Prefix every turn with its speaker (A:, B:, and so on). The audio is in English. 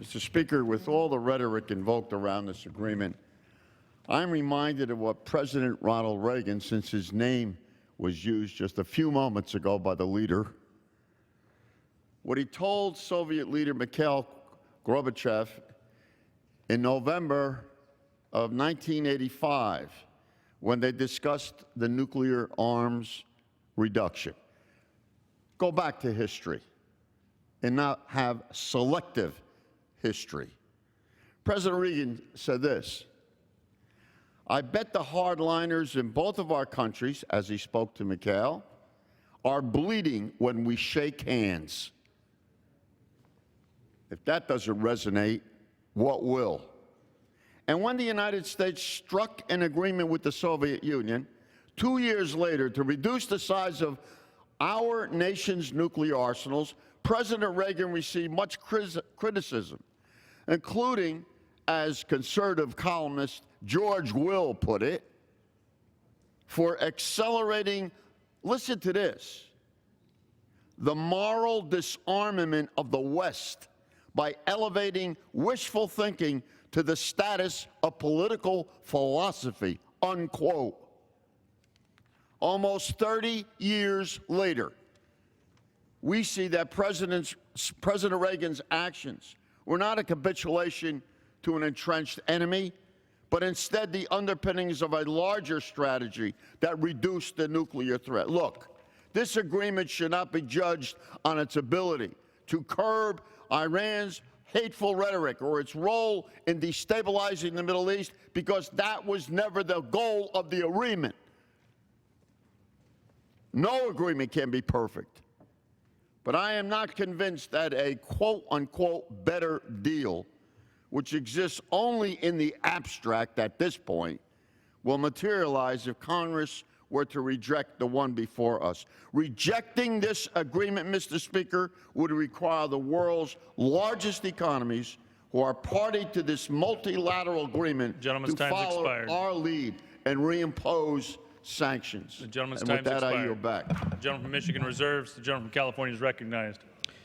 A: Mr. Speaker, with all the rhetoric invoked around this agreement, I'm reminded of what President Ronald Reagan, since his name was used just a few moments ago by the leader, what he told Soviet leader Mikhail Gorbachev in November of 1985 when they discussed the nuclear arms reduction. Go back to history and not have selective history. President Reagan said this: I bet the hardliners in both of our countries, as he spoke to Mikhail, are bleeding when we shake hands. If that doesn't resonate, what will? And when the United States struck an agreement with the Soviet Union 2 years later to reduce the size of our nation's nuclear arsenals, President Reagan received much criticism, including, as conservative columnist George Will put it, for accelerating, listen to this, the moral disarmament of the West by elevating wishful thinking to the status of political philosophy, unquote. Almost 30 years later, we see that President Reagan's actions were not a capitulation to an entrenched enemy, but instead the underpinnings of a larger strategy that reduced the nuclear threat. Look, this agreement should not be judged on its ability to curb Iran's hateful rhetoric or its role in destabilizing the Middle East, because that was never the goal of the agreement. No agreement can be perfect, but I am not convinced that a quote-unquote better deal, which exists only in the abstract at this point, will materialize if Congress were to reject the one before us. Rejecting this agreement, Mr. Speaker, would require the world's largest economies who are party to this multilateral agreement to follow our lead and reimpose sanctions.
B: The gentleman's
A: and
B: time's
A: with that,
B: expired.
A: I yield back.
B: The gentleman from Michigan reserves. The gentleman from California is recognized.